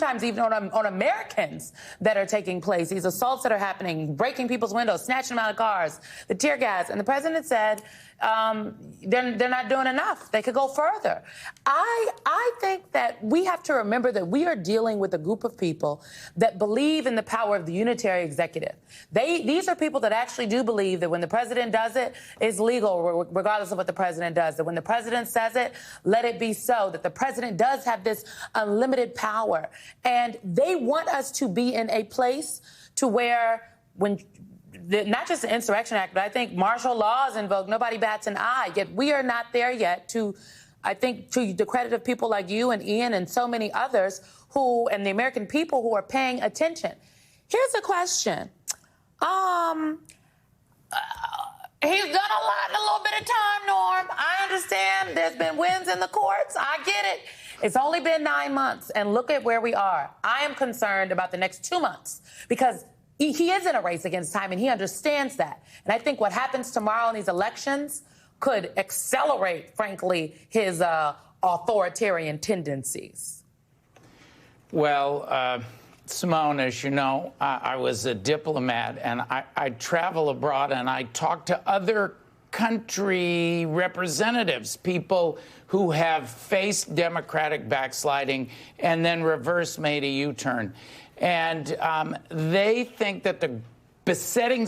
sometimes even on Americans that are taking place, these assaults that are happening, breaking people's windows, snatching them out of cars, the tear gas. And the president said they're not doing enough. They could go further. I think that we have to remember that we are dealing with a group of people that believe in the power of the unitary executive. These are people that actually do believe that when the president does it, it's legal, regardless of what the president does. That when the president says it, let it be so. That the president does have this unlimited power. And they want us to be in a place to where not just the Insurrection Act, but I think martial law is invoked. Nobody bats an eye. Yet we are not there yet I think to the credit of people like you and Ian and so many others and the American people who are paying attention. Here's a question. He's done a lot in a little bit of time, Norm. I understand there's been wins in the courts. I get it. It's only been 9 months, and look at where we are. I am concerned about the next 2 months because he is in a race against time, and he understands that. And I think what happens tomorrow in these elections could accelerate, frankly, his authoritarian tendencies. Well, Simone, as you know, I was a diplomat, and I travel abroad, and I talk to other country representatives, people who have faced Democratic backsliding and then made a U-turn. And they think that the besetting